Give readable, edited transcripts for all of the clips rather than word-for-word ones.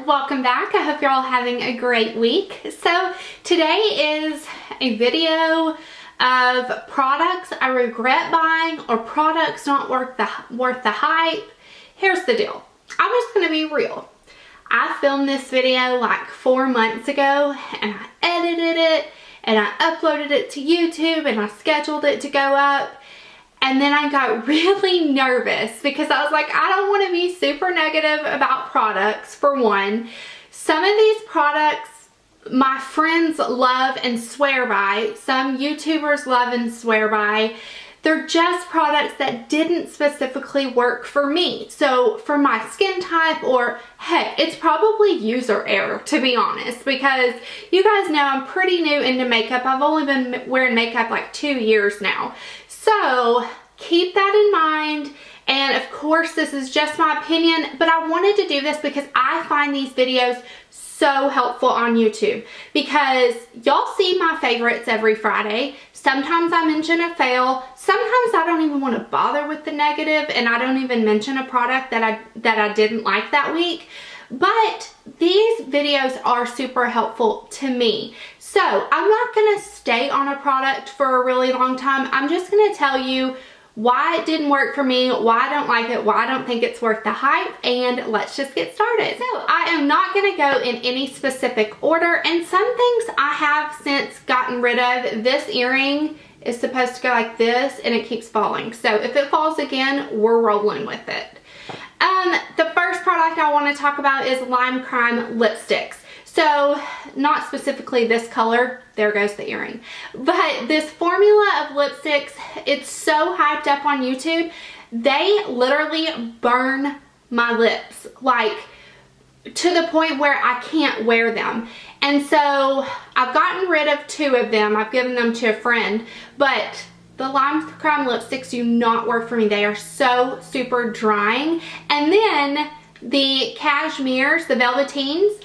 welcome back. I hope you're all having a great week. So today is a video of products I regret buying or products not worth the hype. Here's the deal. I'm just gonna be real. I filmed this video like 4 months ago and I edited it and I uploaded it to YouTube and I scheduled it to go up. And then I got really nervous because I was like, I don't want to be super negative about products, for one. Some of these products my friends love and swear by. Some YouTubers love and swear by. They're just products that didn't specifically work for me. So for my skin type, or heck, it's probably user error, to be honest, because you guys know I'm pretty new into makeup. I've only been wearing makeup like 2 years now. So keep that in mind. And of course, this is just my opinion, but I wanted to do this because I find these videos so helpful on YouTube, because y'all see my favorites every Friday. Sometimes I mention a fail. Sometimes I don't even want to bother with the negative and I don't even mention a product that I didn't like that week. But these videos are super helpful to me. So I'm not going to stay on a product for a really long time. I'm just going to tell you why it didn't work for me, why I don't like it, why I don't think it's worth the hype, and let's just get started. So I am not going to go in any specific order, and some things I have since gotten rid of. This earring is supposed to go like this and it keeps falling. So if it falls again, we're rolling with it. The first product I want to talk about is Limecrime lipsticks. So not specifically this color, there goes the earring, but this formula of lipsticks, it's so hyped up on YouTube. They literally burn my lips, like to the point where I can't wear them. And so I've gotten rid of 2 of them. I've given them to a friend, but the Limecrime lipsticks do not work for me. They are so super drying. And then the cashmeres, the velvetines,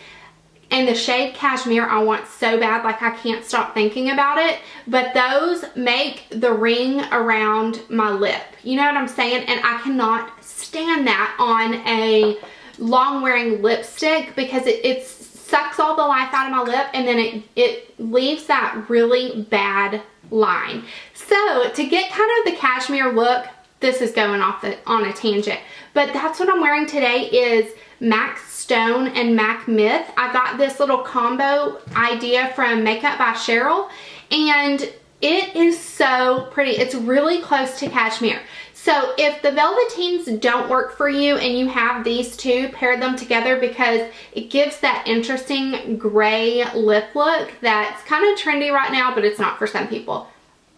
and the shade Cashmere I want so bad, like I can't stop thinking about it, but those make the ring around my lip. You know what I'm saying? And I cannot stand that on a long wearing lipstick because it sucks all the life out of my lip, and then it leaves that really bad line. So to get kind of the cashmere look, this is going off on a tangent, but that's what I'm wearing today is MAC Stone and MAC Myth. I got this little combo idea from Makeup by Cheryl, and it is so pretty. It's really close to cashmere. So if the velvetines don't work for you and you have these two, pair them together because it gives that interesting gray lip look that's kind of trendy right now, but it's not for some people.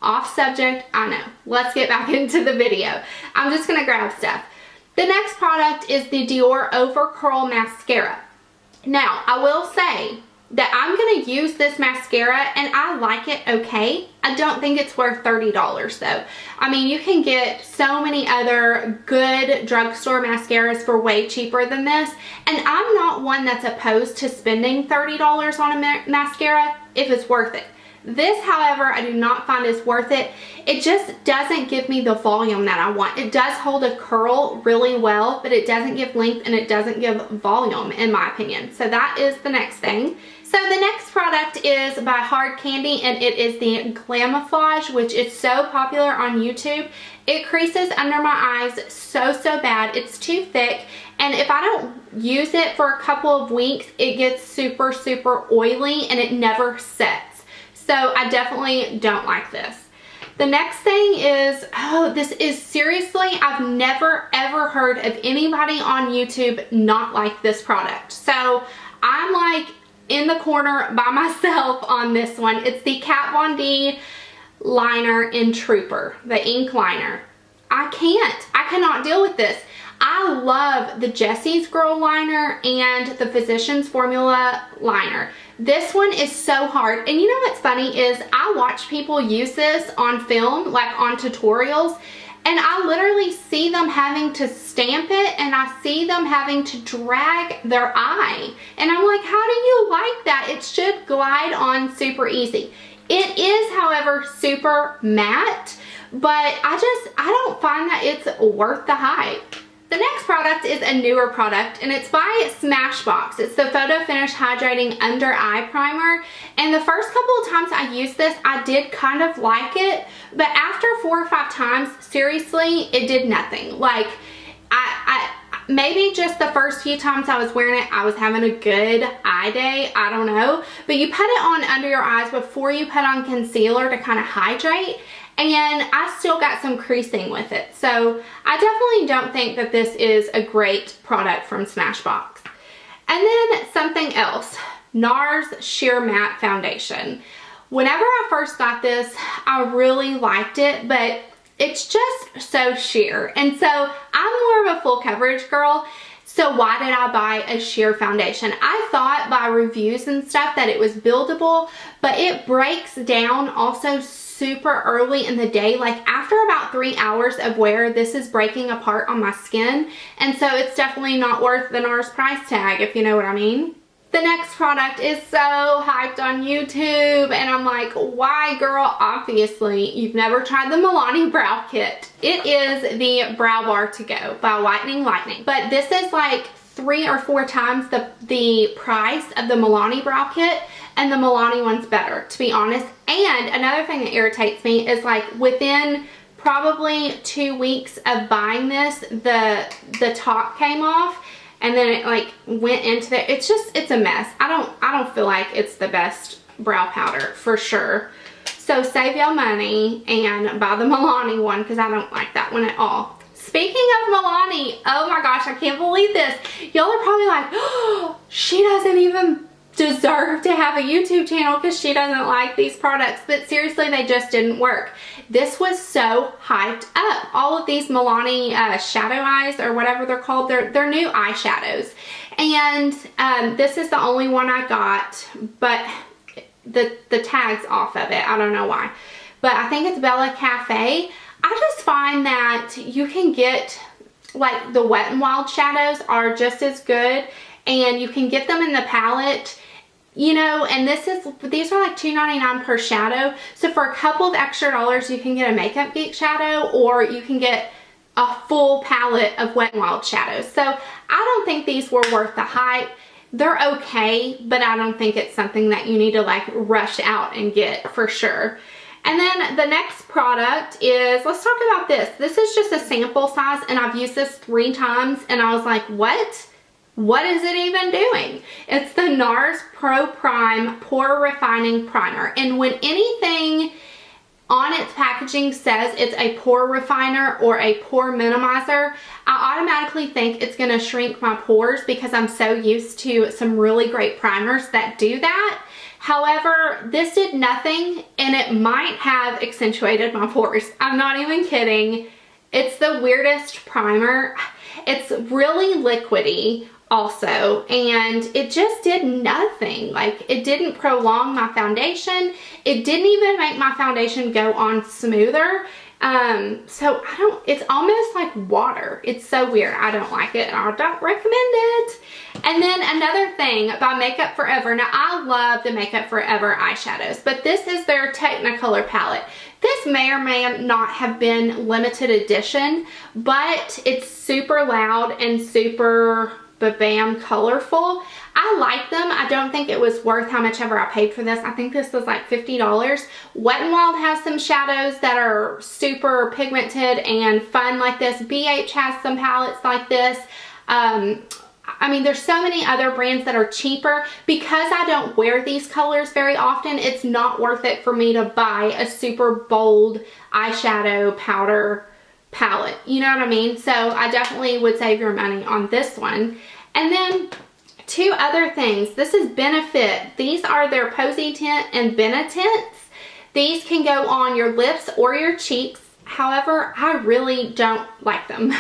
Off subject, I know. Let's get back into the video. I'm just gonna grab stuff. The next product is the Dior Overcurl Mascara. Now, I will say that I'm going to use this mascara and I like it okay. I don't think it's worth $30 though. I mean, you can get so many other good drugstore mascaras for way cheaper than this. And I'm not one that's opposed to spending $30 on a mascara if it's worth it. This, however, I do not find is worth it. It just doesn't give me the volume that I want. It does hold a curl really well, but it doesn't give length and it doesn't give volume, in my opinion. So that is the next thing. So the next product is by Hard Candy, and it is the Glamoflouge, which is so popular on YouTube. It creases under my eyes so bad. It's too thick, and if I don't use it for a couple of weeks, it gets super oily and it never sets. So I definitely don't like this. The next thing is, oh, this is seriously, I've never ever heard of anybody on YouTube not like this product. So I'm like in the corner by myself on this one. It's the Kat Von D liner in Trooper, the ink liner. I cannot deal with this. I love the Jessie's Girl liner and the Physicians Formula liner. This one is so hard, and you know what's funny is I watch people use this on film, like on tutorials, and I literally see them having to stamp it and I see them having to drag their eye, and I'm like, how do you like that? It should glide on super easy. It is, however, super matte, but I don't find that it's worth the hype. The next product is a newer product, and it's by Smashbox. It's the Photo Finish Hydrating Under Eye Primer. And the first couple of times I used this, I did kind of like it, but after 4 or 5 times, seriously, it did nothing. Like, maybe just the first few times I was wearing it, I was having a good eye day, I don't know. But you put it on under your eyes before you put on concealer to kind of hydrate, and I still got some creasing with it. So I definitely don't think that this is a great product from Smashbox. And then something else, Nars Sheer Matte Foundation. Whenever I first got this, I really liked it, but it's just so sheer. And so I'm more of a full coverage girl. So why did I buy a sheer foundation? I thought by reviews and stuff that it was buildable, but it breaks down also super early in the day. Like after about 3 hours of wear, this is breaking apart on my skin. And so it's definitely not worth the NARS price tag, if you know what I mean. The next product is so hyped on YouTube, and I'm like, why, girl? Obviously, you've never tried the Milani Brow Kit. It is the Brow Bar to Go by Whitening Lightning. But this is like 3 or 4 times the price of the Milani Brow Kit, and the Milani one's better, to be honest. And another thing that irritates me is like within probably 2 weeks of buying this, the top came off. And then it like went into the, it's a mess. I don't feel like it's the best brow powder for sure. So save y'all money and buy the Milani one, because I don't like that one at all. Speaking of Milani, oh my gosh, I can't believe this. Y'all are probably like, oh, she doesn't even deserve to have a YouTube channel because she doesn't like these products. But seriously, they just didn't work. This was so hyped up. All of these Milani shadow eyes, or whatever they're called, they're new eyeshadows. And this is the only one I got, but the tag's off of it. I don't know why. But I think it's Bella Cafe. I just find that you can get, like, the Wet n Wild shadows are just as good, and you can get them in the palette, you know, and these are like $2.99 per shadow. So for a couple of extra dollars, you can get a Makeup Geek shadow, or you can get a full palette of Wet n Wild shadows. So I don't think these were worth the hype. They're okay, but I don't think it's something that you need to like rush out and get for sure. And then the next product is, let's talk about this. This is just a sample size, and I've used this 3 times, and I was like, what? What is it even doing? It's the NARS Pro Prime Pore Refining Primer. And when anything on its packaging says it's a pore refiner or a pore minimizer, I automatically think it's gonna shrink my pores, because I'm so used to some really great primers that do that. However, this did nothing, and it might have accentuated my pores. I'm not even kidding. It's the weirdest primer. It's really liquidy also, and it just did nothing. Like, it didn't prolong my foundation. It didn't even make my foundation go on smoother. So it's almost like water. It's so weird. I don't like it, and I don't recommend it. And then another thing by Makeup Forever. Now, I love the Makeup Forever eyeshadows, but this is their Technicolor palette. This may or may not have been limited edition, but it's super loud and super bam colorful. I like them. I don't think it was worth how much ever I paid for this. I think this was like $50. Wet n Wild has some shadows that are super pigmented and fun like this. BH has some palettes like this. I mean, there's so many other brands that are cheaper. Because I don't wear these colors very often, it's not worth it for me to buy a super bold eyeshadow powder palette. You know what I mean? So I definitely would save your money on this one. And then 2 other things. This is Benefit. These are their Posy Tint and Benetints. These can go on your lips or your cheeks. However, I really don't like them.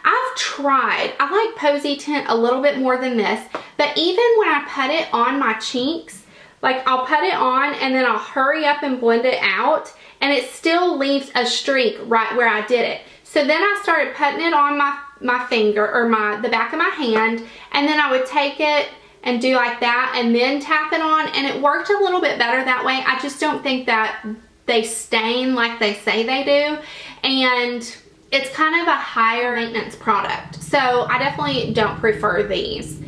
I've tried. I like Posy Tint a little bit more than this, but even when I put it on my cheeks, like I'll put it on and then I'll hurry up and blend it out, and it still leaves a streak right where I did it. So then I started putting it on my finger, or the back of my hand, and then I would take it and do like that and then tap it on, and it worked a little bit better that way. I just don't think that they stain like they say they do, and it's kind of a higher maintenance product. So I definitely don't prefer these.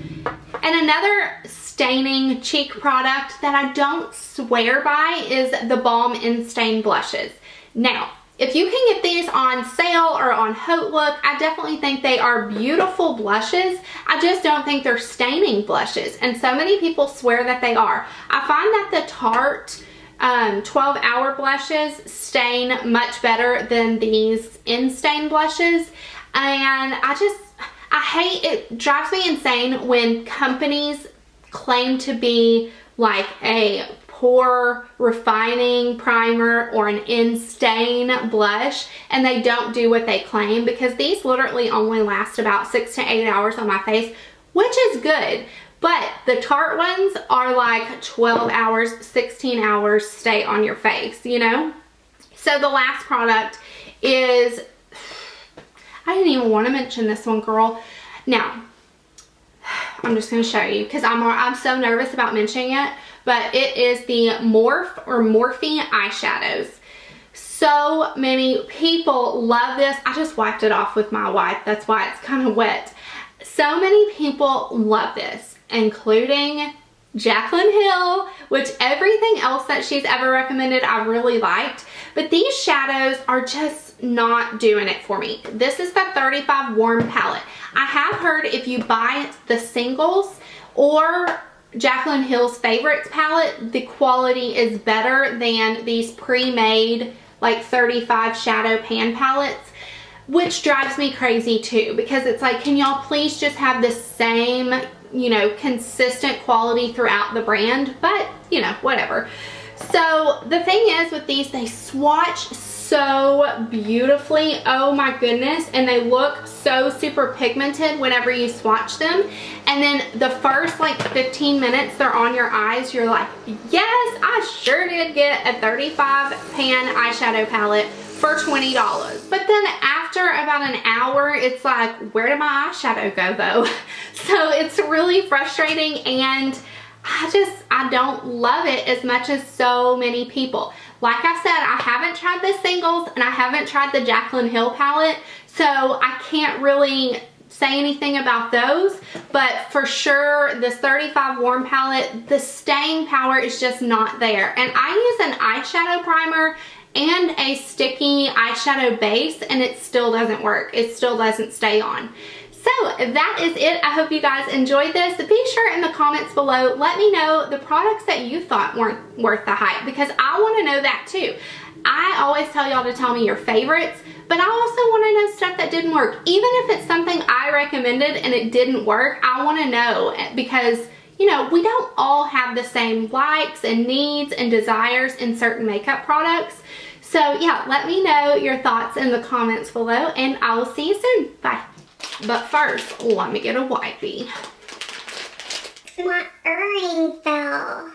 And another staining cheek product that I don't swear by is the Balm Instain blushes. Now, if you can get these on sale or on Haute Look, I definitely think they are beautiful blushes. I just don't think they're staining blushes, and so many people swear that they are. I find that the Tarte 12-hour blushes stain much better than these Instain blushes, and I hate, it drives me insane when companies claim to be like a Pore refining primer or an Instain blush and they don't do what they claim, because these literally only last about 6 to 8 hours on my face, which is good. But the Tarte ones are like 12 hours, 16 hours stay on your face, you know? So the last product is, I didn't even want to mention this one, girl. Now, I'm just going to show you because I'm so nervous about mentioning it, but it is the Morphe eyeshadows. So many people love this. I just wiped it off with my wipe. That's why it's kind of wet. So many people love this, including Jaclyn Hill, which everything else that she's ever recommended I really liked, but these shadows are just not doing it for me. This is the 35 Warm palette. I have heard if you buy the singles or Jaclyn Hill's Favorites palette, the quality is better than these pre-made like 35 shadow pan palettes, which drives me crazy too, because it's like, can y'all please just have the same, you know, consistent quality throughout the brand? But you know, whatever. So the thing is with these, they swatch so beautifully, oh my goodness, and they look so super pigmented whenever you swatch them. And then the first like 15 minutes they're on your eyes, you're like, yes, I sure did get a 35 pan eyeshadow palette for $20. But then after about an hour, it's like, where did my eyeshadow go though? So it's really frustrating, and I don't love it as much as so many people. Like I said, I haven't tried the singles and I haven't tried the Jaclyn Hill palette, so I can't really say anything about those, but for sure this 35 Warm palette, the staying power is just not there. And I use an eyeshadow primer and a sticky eyeshadow base and it still doesn't work. It still doesn't stay on. So that is it. I hope you guys enjoyed this. Be sure in the comments below, let me know the products that you thought weren't worth the hype, because I want to know that too. I always tell y'all to tell me your favorites, but I also want to know stuff that didn't work. Even if it's something I recommended and it didn't work, I want to know, because you know, we don't all have the same likes and needs and desires in certain makeup products. So yeah, let me know your thoughts in the comments below, and I will see you soon. Bye. But first, let me get a wipey. My earring fell.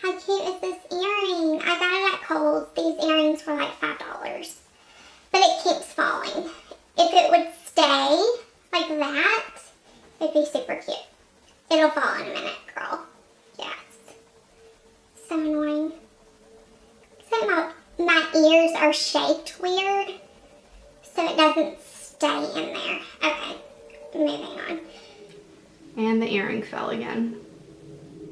How cute is this earring? I got it at Kohl's. These earrings were like $5. But it keeps falling. If it would stay like that, it'd be super cute. It'll fall in a minute, girl. Yes. So annoying. So my ears are shaped weird, so it doesn't stay in there. Okay, moving on. And the earring fell again.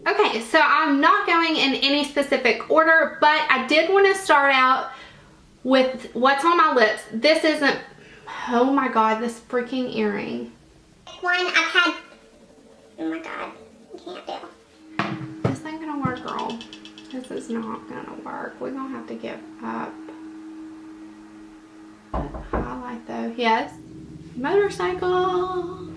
Okay, so I'm not going in any specific order, but I did want to start out with what's on my lips. This isn't, oh my god, this freaking earring. One I've had, oh my god, I can't do. This ain't gonna work, girl. This is not gonna work. We're gonna have to give up. Highlight though, yes. Motorcycle.